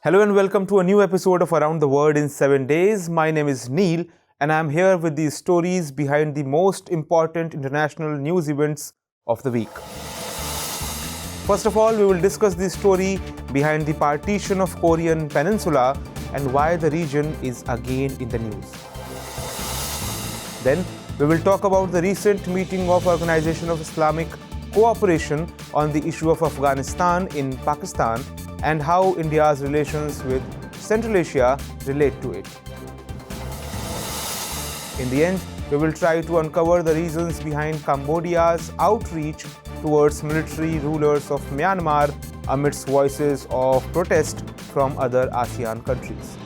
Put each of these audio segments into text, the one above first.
Hello and welcome to a new episode of Around the World in 7 Days. My name is Neel and I am here with the stories behind the most important international news events of the week. First of all, we will discuss the story behind the partition of Korean Peninsula and why the region is again in the news. Then, we will talk about the recent meeting of Organisation of Islamic Cooperation on the issue of Afghanistan in Pakistan and how India's relations with Central Asia relate to it. In the end, we will try to uncover the reasons behind Cambodia's outreach towards military rulers of Myanmar amidst voices of protest from other ASEAN countries.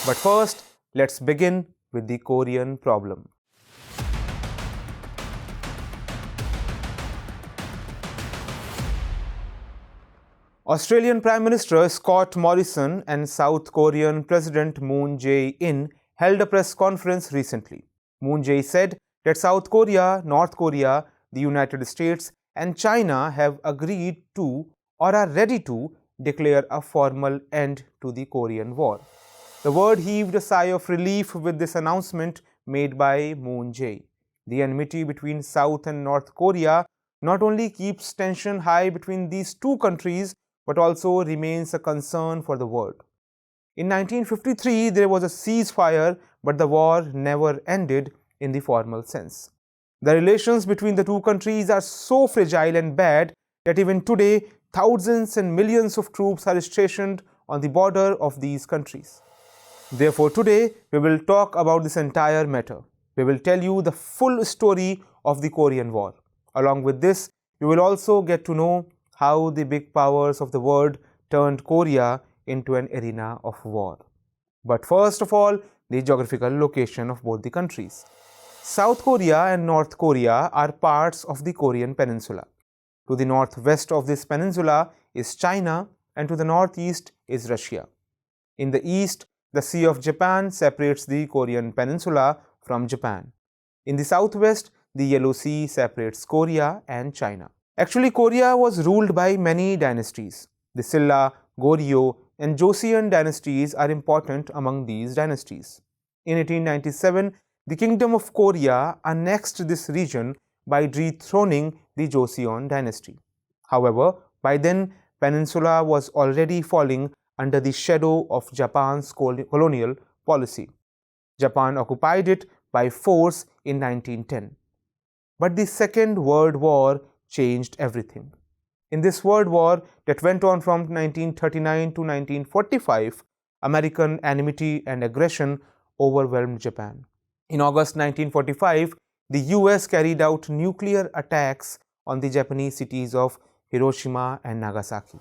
But first, let's begin with the Korean problem. Australian Prime Minister Scott Morrison and South Korean President Moon Jae-in held a press conference recently. Moon Jae said that South Korea, North Korea, the United States and China have agreed to or are ready to declare a formal end to the Korean War. The world heaved a sigh of relief with this announcement made by Moon Jae. The enmity between South and North Korea not only keeps tension high between these two countries but also remains a concern for the world. In 1953, there was a ceasefire, but the war never ended in the formal sense. The relations between the two countries are so fragile and bad that even today, thousands and millions of troops are stationed on the border of these countries. Therefore, today, we will talk about this entire matter. We will tell you the full story of the Korean War. Along with this, you will also get to know how the big powers of the world turned Korea into an arena of war. But first of all, the geographical location of both the countries. South Korea and North Korea are parts of the Korean Peninsula. To the northwest of this peninsula is China and to the northeast is Russia. In the east, the Sea of Japan separates the Korean Peninsula from Japan. In the southwest, the Yellow Sea separates Korea and China. Actually, Korea was ruled by many dynasties. The Silla, Goryeo and Joseon dynasties are important among these dynasties. In 1897, the Kingdom of Korea annexed this region by dethroning the Joseon dynasty. However, by then, Peninsula was already falling under the shadow of Japan's colonial policy. Japan occupied it by force in 1910. But the Second World War changed everything. In this World War that went on from 1939 to 1945, American enmity and aggression overwhelmed Japan. In August 1945, the US carried out nuclear attacks on the Japanese cities of Hiroshima and Nagasaki.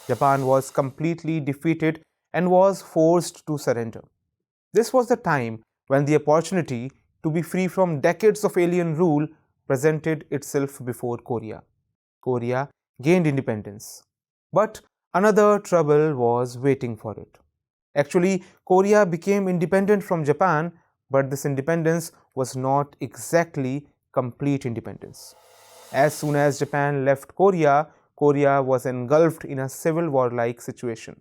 Japan was completely defeated and was forced to surrender. This was the time when the opportunity to be free from decades of alien rule presented itself before Korea. Korea gained independence. But another trouble was waiting for it. Actually, Korea became independent from Japan, but this independence was not exactly complete independence. As soon as Japan left Korea, Korea was engulfed in a civil war-like situation.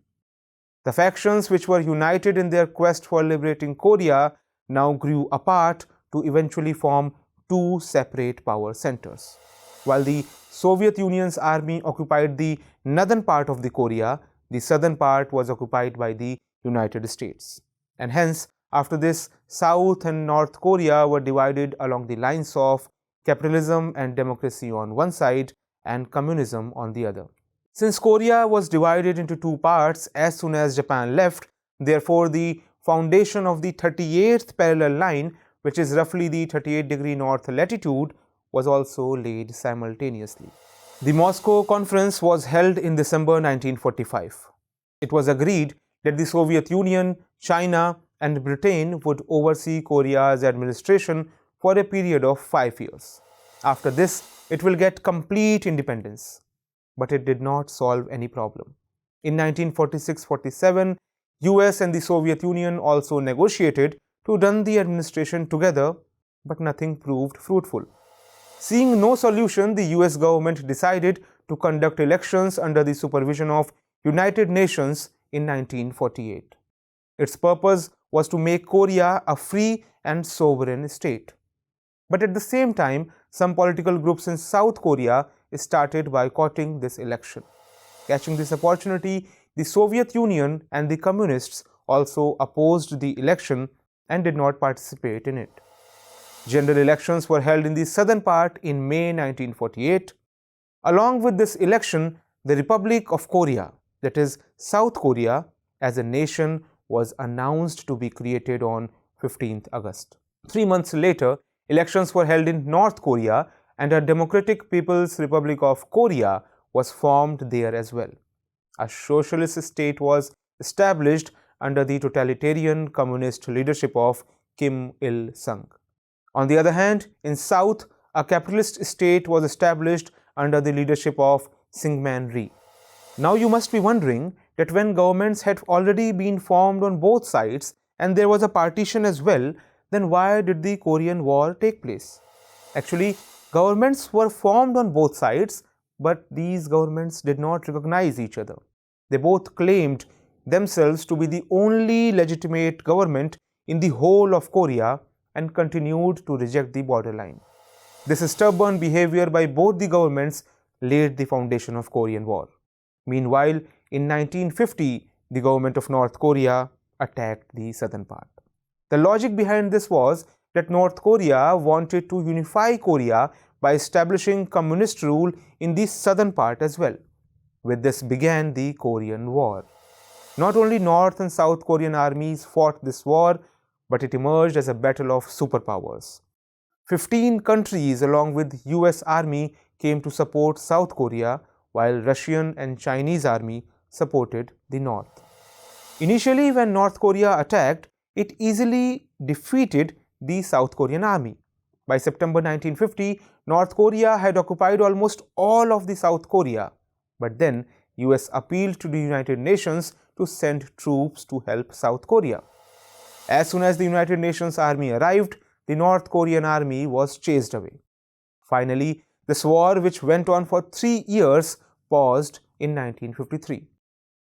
The factions which were united in their quest for liberating Korea now grew apart to eventually form two separate power centers. While the Soviet Union's army occupied the northern part of the Korea, the southern part was occupied by the United States. And hence, after this, South and North Korea were divided along the lines of capitalism and democracy on one side and communism on the other. Since Korea was divided into two parts as soon as Japan left, therefore the foundation of the 38th parallel line, which is roughly the 38° north latitude, was also laid simultaneously. The Moscow Conference was held in December 1945. It was agreed that the Soviet Union, China and Britain would oversee Korea's administration for a period of 5 years. After this, it will get complete independence. But it did not solve any problem. In 1946-47, US and the Soviet Union also negotiated to run the administration together, but nothing proved fruitful. Seeing no solution, the US government decided to conduct elections under the supervision of United Nations in 1948. Its purpose was to make Korea a free and sovereign state. But at the same time, some political groups in South Korea started boycotting this election. Catching this opportunity, the Soviet Union and the Communists also opposed the election and did not participate in it. General elections were held in the southern part in May 1948. Along with this election, the Republic of Korea, that is South Korea, as a nation was announced to be created on 15th August. 3 months later, elections were held in North Korea and a Democratic People's Republic of Korea was formed there as well. A socialist state was established under the totalitarian communist leadership of Kim Il-sung. On the other hand, in South, a capitalist state was established under the leadership of Syngman Rhee. Now you must be wondering that when governments had already been formed on both sides and there was a partition as well, then why did the Korean War take place? Actually, governments were formed on both sides, but these governments did not recognize each other. They both claimed themselves to be the only legitimate government in the whole of Korea and continued to reject the borderline. This stubborn behavior by both the governments laid the foundation of Korean War. Meanwhile, in 1950, the government of North Korea attacked the southern part. The logic behind this was that North Korea wanted to unify Korea by establishing communist rule in the southern part as well. With this began the Korean War. Not only North and South Korean armies fought this war, but it emerged as a battle of superpowers. 15 countries along with US Army came to support South Korea, while Russian and Chinese army supported the North. Initially, when North Korea attacked, it easily defeated the South Korean army. By September 1950, North Korea had occupied almost all of the South Korea, but then US appealed to the United Nations to send troops to help South Korea. As soon as the United Nations army arrived, the North Korean army was chased away. Finally, this war, which went on for 3 years, paused in 1953.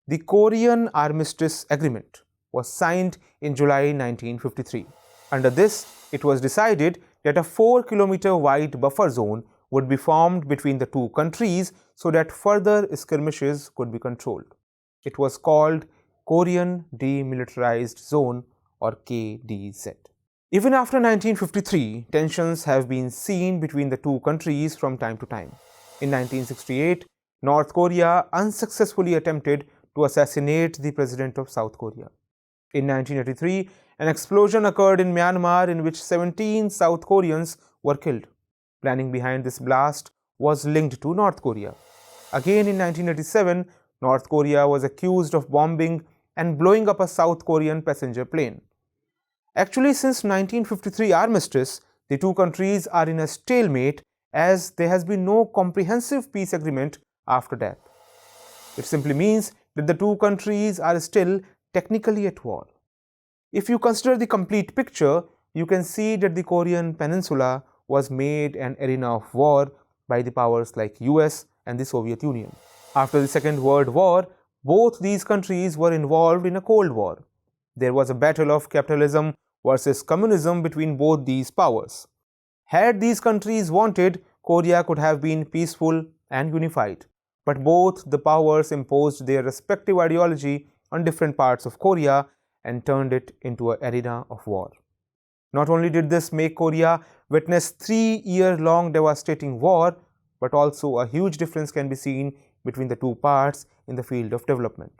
The Korean Armistice Agreement was signed in July 1953. Under this, it was decided that a 4-kilometer wide buffer zone would be formed between the two countries so that further skirmishes could be controlled. It was called Korean Demilitarized Zone, or KDZ. Even after 1953, tensions have been seen between the two countries from time to time. In 1968, North Korea unsuccessfully attempted to assassinate the president of South Korea. In 1983, an explosion occurred in Myanmar in which 17 South Koreans were killed. Planning behind this blast was linked to North Korea. Again in 1987, North Korea was accused of bombing and blowing up a South Korean passenger plane. Actually, since 1953 armistice, the two countries are in a stalemate as there has been no comprehensive peace agreement after that. It simply means that the two countries are still technically at war. If you consider the complete picture, you can see that the Korean Peninsula was made an arena of war by the powers like US and the Soviet Union. After the Second World War, both these countries were involved in a Cold War. There was a battle of capitalism versus communism between both these powers. Had these countries wanted, Korea could have been peaceful and unified. But both the powers imposed their respective ideology on different parts of Korea and turned it into an arena of war. Not only did this make Korea witness 3-year-long devastating war, but also a huge difference can be seen between the two parts in the field of development.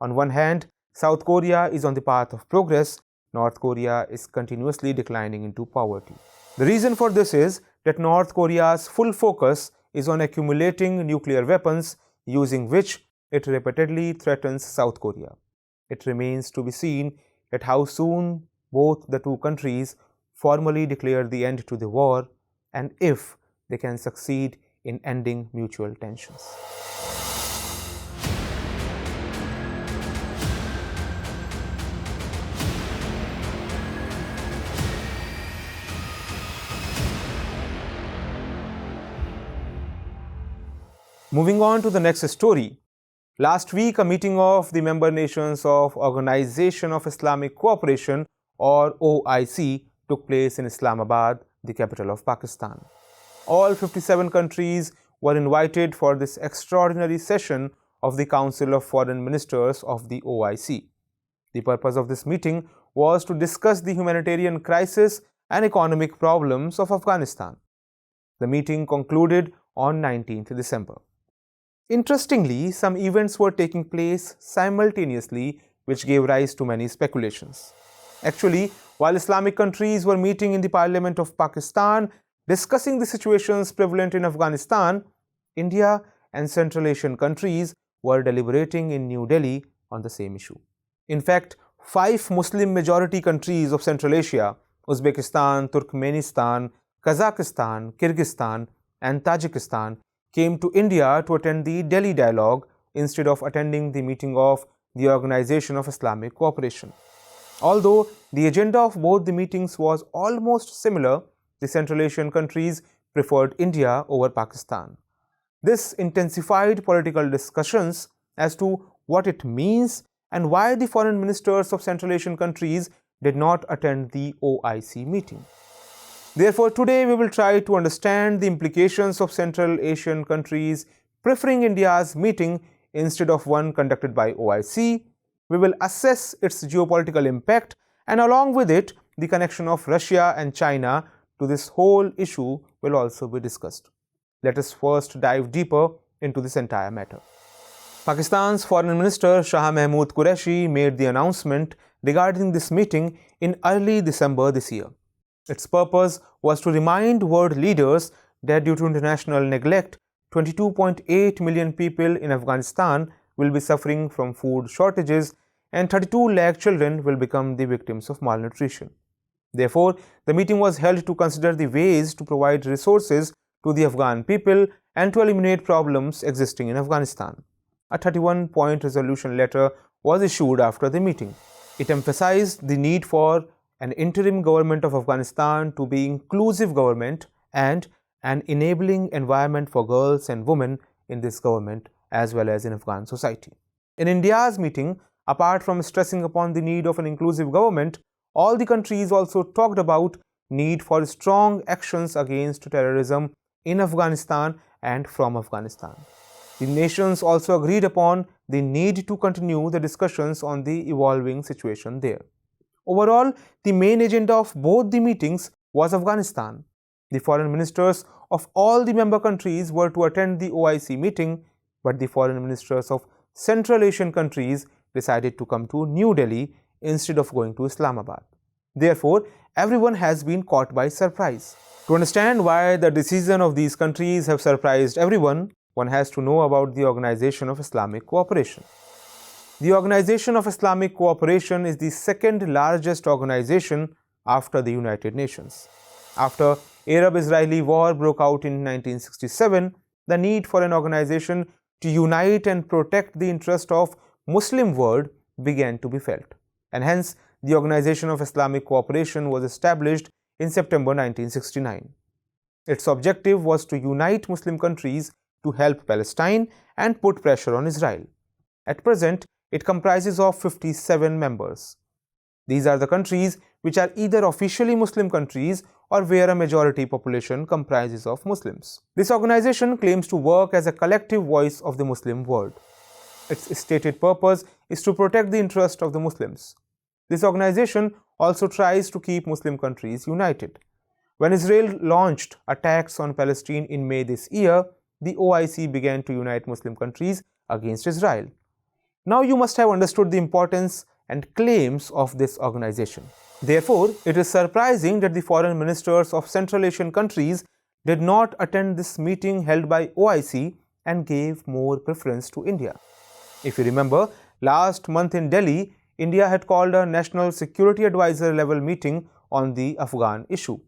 On one hand, South Korea is on the path of progress. North Korea is continuously declining into poverty. The reason for this is that North Korea's full focus is on accumulating nuclear weapons, using which it repeatedly threatens South Korea. It remains to be seen that how soon both the two countries formally declare the end to the war and if they can succeed in ending mutual tensions. Moving on to the next story. Last week, a meeting of the member nations of Organisation of Islamic Cooperation, or OIC, took place in Islamabad, the capital of Pakistan. All 57 countries were invited for this extraordinary session of the Council of Foreign Ministers of the OIC. The purpose of this meeting was to discuss the humanitarian crisis and economic problems of Afghanistan. The meeting concluded on 19th December. Interestingly, some events were taking place simultaneously, which gave rise to many speculations. Actually, while Islamic countries were meeting in the Parliament of Pakistan discussing the situations prevalent in Afghanistan, India and Central Asian countries were deliberating in New Delhi on the same issue. In fact, 5 Muslim majority countries of Central Asia, Uzbekistan, Turkmenistan, Kazakhstan, Kyrgyzstan, and Tajikistan, came to India to attend the Delhi Dialogue instead of attending the meeting of the Organisation of Islamic Cooperation. Although the agenda of both the meetings was almost similar, the Central Asian countries preferred India over Pakistan. This intensified political discussions as to what it means and why the foreign ministers of Central Asian countries did not attend the OIC meeting. Therefore, today we will try to understand the implications of Central Asian countries preferring India's meeting instead of one conducted by OIC. We will assess its geopolitical impact, and along with it, the connection of Russia and China to this whole issue will also be discussed. Let us first dive deeper into this entire matter. Pakistan's Foreign Minister Shah Mahmood Qureshi made the announcement regarding this meeting in early December this year. Its purpose was to remind world leaders that due to international neglect, 22.8 million people in Afghanistan will be suffering from food shortages and 32 lakh children will become the victims of malnutrition. Therefore, the meeting was held to consider the ways to provide resources to the Afghan people and to eliminate problems existing in Afghanistan. A 31-point resolution letter was issued after the meeting. It emphasized the need for an interim government of Afghanistan to be inclusive government and an enabling environment for girls and women in this government as well as in Afghan society. In India's meeting, apart from stressing upon the need of an inclusive government, all the countries also talked about need for strong actions against terrorism in Afghanistan and from Afghanistan. The nations also agreed upon the need to continue the discussions on the evolving situation there. Overall, the main agenda of both the meetings was Afghanistan. The foreign ministers of all the member countries were to attend the OIC meeting, but the foreign ministers of Central Asian countries decided to come to New Delhi instead of going to Islamabad. Therefore, everyone has been caught by surprise. To understand why the decision of these countries have surprised everyone, one has to know about the Organisation of Islamic Cooperation. The Organisation of Islamic Cooperation is the second largest organization after the United Nations. After Arab-Israeli war broke out in 1967, the need for an organization to unite and protect the interest of Muslim world began to be felt, and hence the Organisation of Islamic Cooperation was established in September 1969. Its objective was to unite Muslim countries to help Palestine and put pressure on Israel. At present, it comprises of 57 members. These are the countries which are either officially Muslim countries or where a majority population comprises of Muslims. This organization claims to work as a collective voice of the Muslim world. Its stated purpose is to protect the interest of the Muslims. This organization also tries to keep Muslim countries united. When Israel launched attacks on Palestine in May this year, the OIC began to unite Muslim countries against Israel. Now you must have understood the importance and claims of this organization. Therefore, it is surprising that the foreign ministers of Central Asian countries did not attend this meeting held by OIC and gave more preference to India. If you remember, last month in Delhi, India had called a National Security Advisor level meeting on the Afghan issue.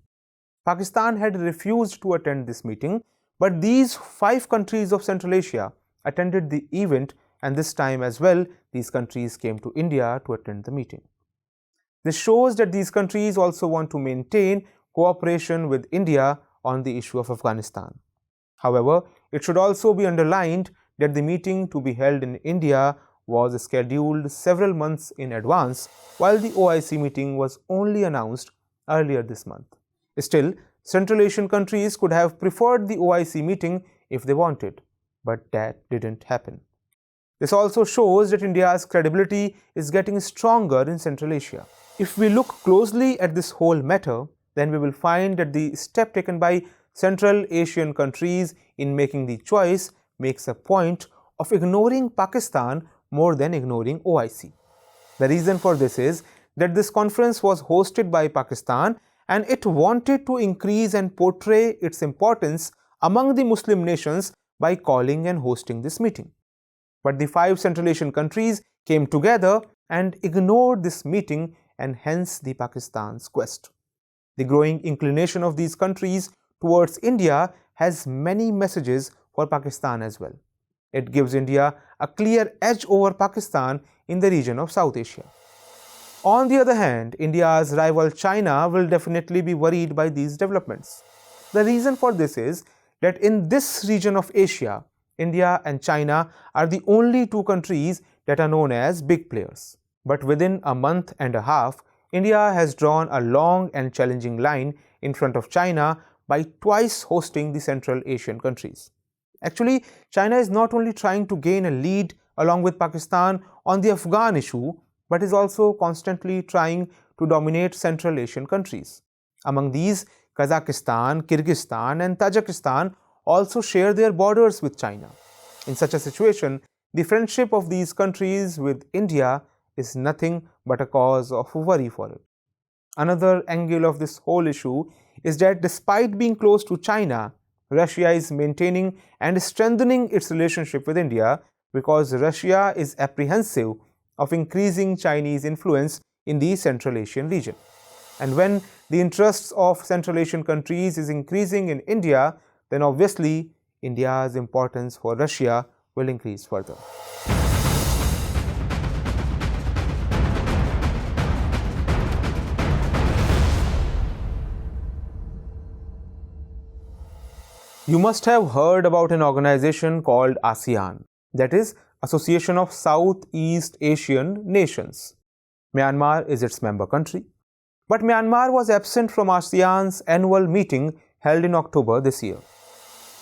Pakistan had refused to attend this meeting, but these 5 countries of Central Asia attended the event, and this time as well, these countries came to India to attend the meeting. This shows that these countries also want to maintain cooperation with India on the issue of Afghanistan. However, it should also be underlined that the meeting to be held in India was scheduled several months in advance, while the OIC meeting was only announced earlier this month. Still, Central Asian countries could have preferred the OIC meeting if they wanted, but that didn't happen. This also shows that India's credibility is getting stronger in Central Asia. If we look closely at this whole matter, then we will find that the step taken by Central Asian countries in making the choice makes a point of ignoring Pakistan more than ignoring OIC. The reason for this is that this conference was hosted by Pakistan and it wanted to increase and portray its importance among the Muslim nations by calling and hosting this meeting. But the 5 Central Asian countries came together and ignored this meeting, and hence the Pakistan's quest. The growing inclination of these countries towards India has many messages for Pakistan as well. It gives India a clear edge over Pakistan in the region of South Asia. On the other hand, India's rival China will definitely be worried by these developments. The reason for this is that in this region of Asia, India and China are the only 2 countries that are known as big players. But within a month and a half, India has drawn a long and challenging line in front of China by twice hosting the Central Asian countries. Actually, China is not only trying to gain a lead along with Pakistan on the Afghan issue, but is also constantly trying to dominate Central Asian countries. Among these, Kazakhstan, Kyrgyzstan and Tajikistan also share their borders with China. In such a situation, the friendship of these countries with India is nothing but a cause of worry for it. Another angle of this whole issue is that despite being close to China, Russia is maintaining and strengthening its relationship with India because Russia is apprehensive of increasing Chinese influence in the Central Asian region. And when the interests of Central Asian countries is increasing in India, then obviously India's importance for Russia will increase further. You must have heard about an organization called ASEAN, that is, Association of Southeast Asian Nations. Myanmar is its member country. But Myanmar was absent from ASEAN's annual meeting held in October this year.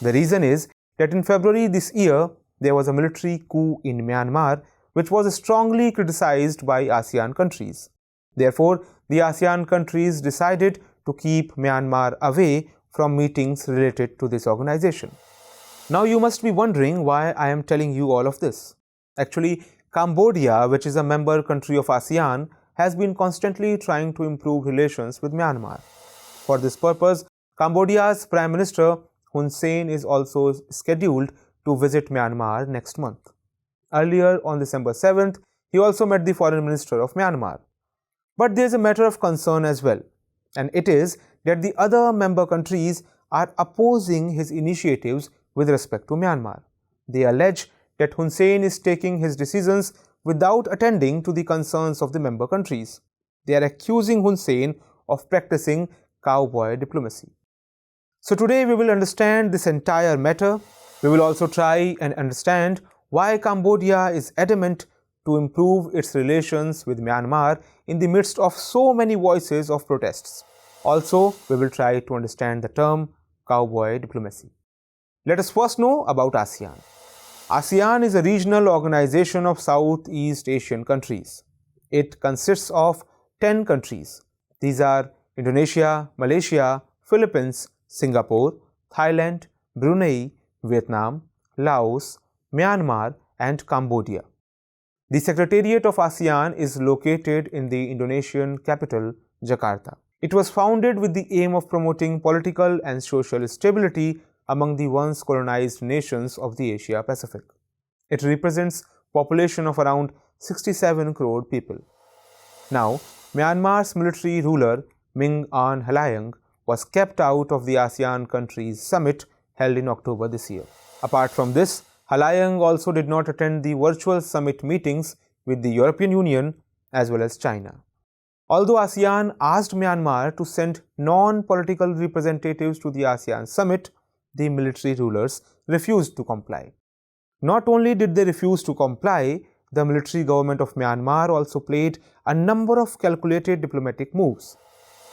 The reason is that in February this year, there was a military coup in Myanmar which was strongly criticized by ASEAN countries. Therefore, the ASEAN countries decided to keep Myanmar away from meetings related to this organization. Now you must be wondering why I am telling you all of this. Actually, Cambodia, which is a member country of ASEAN, has been constantly trying to improve relations with Myanmar. For this purpose, Cambodia's Prime Minister Hun Sen is also scheduled to visit Myanmar next month. Earlier on December 7th, he also met the Foreign Minister of Myanmar. But there is a matter of concern as well, and it is that the other member countries are opposing his initiatives with respect to Myanmar. They allege that Hun Sen is taking his decisions without attending to the concerns of the member countries. They are accusing Hun Sen of practicing cowboy diplomacy. So today we will understand this entire matter. We will also try and understand why Cambodia is adamant to improve its relations with Myanmar in the midst of so many voices of protests. Also, we will try to understand the term cowboy diplomacy. Let us first know about ASEAN. ASEAN is a regional organization of Southeast Asian countries. It consists of 10 countries. These are Indonesia, Malaysia, Philippines, Singapore, Thailand, Brunei, Vietnam, Laos, Myanmar and Cambodia. The Secretariat of ASEAN is located in the Indonesian capital, Jakarta. It was founded with the aim of promoting political and social stability among the once colonized nations of the Asia Pacific. It represents a population of around 67 crore people. Now, Myanmar's military ruler Min Aung Hlaing was kept out of the ASEAN countries summit held in October this year. Apart from this, Hlaing also did not attend the virtual summit meetings with the European Union as well as China. Although ASEAN asked Myanmar to send non-political representatives to the ASEAN summit, the military rulers refused to comply. Not only did they refuse to comply, the military government of Myanmar also played a number of calculated diplomatic moves.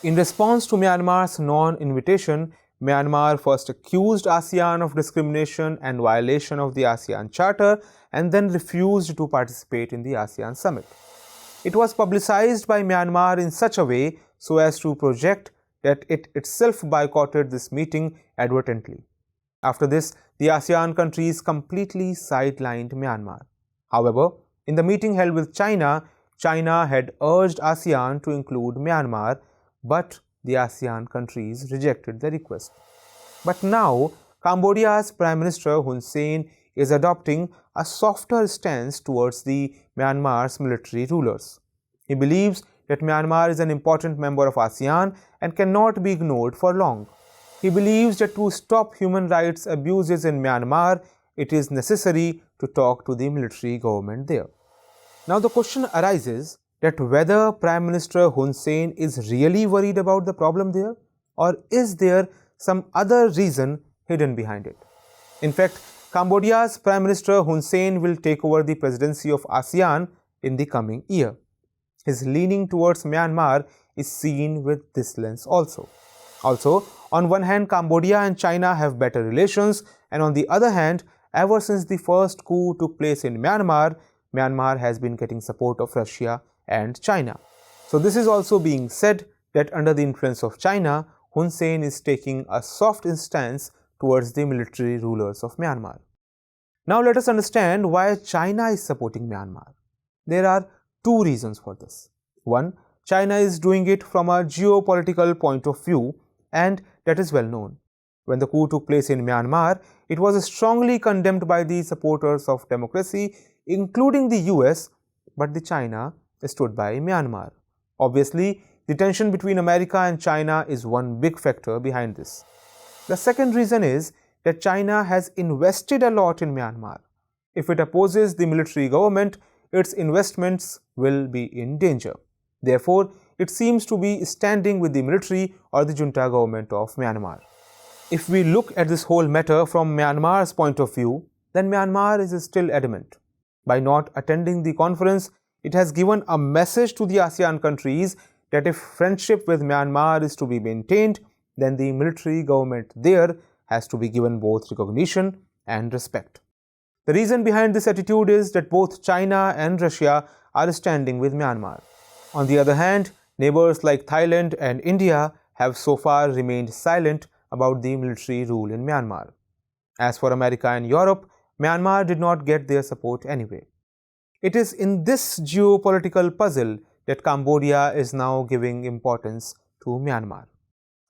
In response to Myanmar's non-invitation, Myanmar first accused ASEAN of discrimination and violation of the ASEAN Charter and then refused to participate in the ASEAN summit. It was publicized by Myanmar in such a way so as to project that it itself boycotted this meeting advertently. After this, the ASEAN countries completely sidelined Myanmar. However, in the meeting held with China, China had urged ASEAN to include Myanmar, but the ASEAN countries rejected the request. But now, Cambodia's Prime Minister Hun Sen is adopting a softer stance towards the Myanmar's military rulers. He believes that Myanmar is an important member of ASEAN and cannot be ignored for long. He believes that to stop human rights abuses in Myanmar, it is necessary to talk to the military government there. Now the question arises that whether Prime Minister Hun Sen is really worried about the problem there, or is there some other reason hidden behind it. In fact, Cambodia's Prime Minister Hun Sen will take over the presidency of ASEAN in the coming year. His leaning towards Myanmar is seen with this lens also. Also, on one hand, Cambodia and China have better relations, and on the other hand, ever since the first coup took place in Myanmar, Myanmar has been getting support of Russia and China. So this is also being said that under the influence of China, Hun Sen is taking a soft stance towards the military rulers of Myanmar. Now let us understand why China is supporting Myanmar. There are two reasons for this. One, China is doing it from a geopolitical point of view, and that is well known. When the coup took place in Myanmar, it was strongly condemned by the supporters of democracy, including the US, but the China stood by Myanmar. Obviously, the tension between America and China is one big factor behind this. The second reason is that China has invested a lot in Myanmar. If it opposes the military government, its investments will be in danger. Therefore, it seems to be standing with the military or the junta government of Myanmar. If we look at this whole matter from Myanmar's point of view, then Myanmar is still adamant. By not attending the conference, it has given a message to the ASEAN countries that if friendship with Myanmar is to be maintained, then the military government there has to be given both recognition and respect. The reason behind this attitude is that both China and Russia are standing with Myanmar. On the other hand, neighbors like Thailand and India have so far remained silent about the military rule in Myanmar. As for America and Europe, Myanmar did not get their support anyway. It is in this geopolitical puzzle that Cambodia is now giving importance to Myanmar.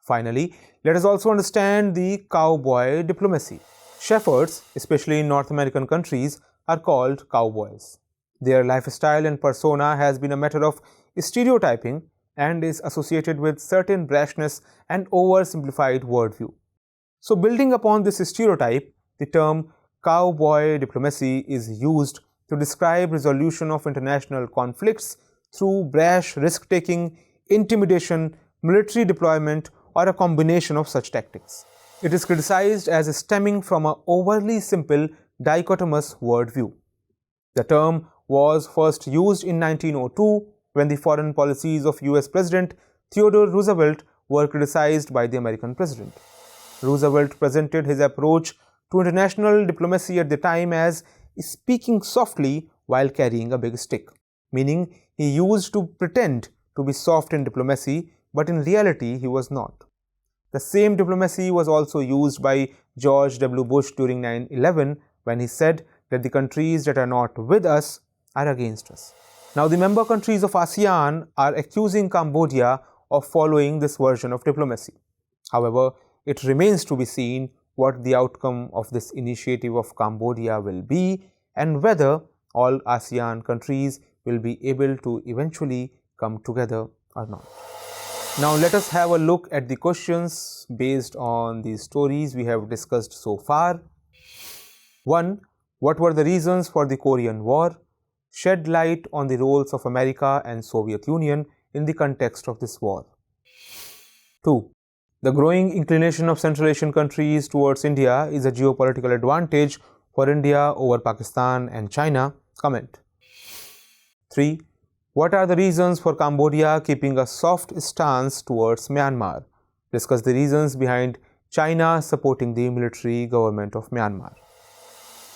Finally, let us also understand the cowboy diplomacy. Shepherds, especially in North American countries, are called cowboys. Their lifestyle and persona has been a matter of stereotyping and is associated with certain brashness and oversimplified worldview. So building upon this stereotype, the term cowboy diplomacy is used to describe resolution of international conflicts through brash risk-taking, intimidation, military deployment, or a combination of such tactics. It is criticized as stemming from an overly simple dichotomous worldview. The term was first used in 1902 when the foreign policies of US President Theodore Roosevelt were criticized by the American president. Roosevelt presented his approach to international diplomacy at the time as speaking softly while carrying a big stick, meaning he used to pretend to be soft in diplomacy, but in reality he was not. The same diplomacy was also used by George W. Bush during 9/11 when he said that the countries that are not with us are against us. Now, the member countries of ASEAN are accusing Cambodia of following this version of diplomacy. However, it remains to be seen what the outcome of this initiative of Cambodia will be and whether all ASEAN countries will be able to eventually come together or not. Now let us have a look at the questions based on the stories we have discussed so far. 1. What were the reasons for the Korean War? Shed light on the roles of America and Soviet Union in the context of this war. 2. The growing inclination of Central Asian countries towards India is a geopolitical advantage for India over Pakistan and China. Comment. 3. What are the reasons for Cambodia keeping a soft stance towards Myanmar? Discuss the reasons behind China supporting the military government of Myanmar.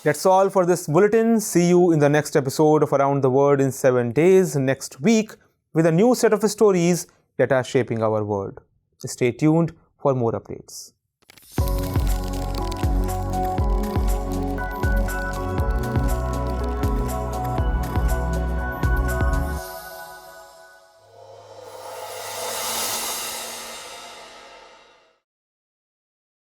That's all for this bulletin. See you in the next episode of Around the World in 7 days next week with a new set of stories that are shaping our world. Stay tuned for more updates.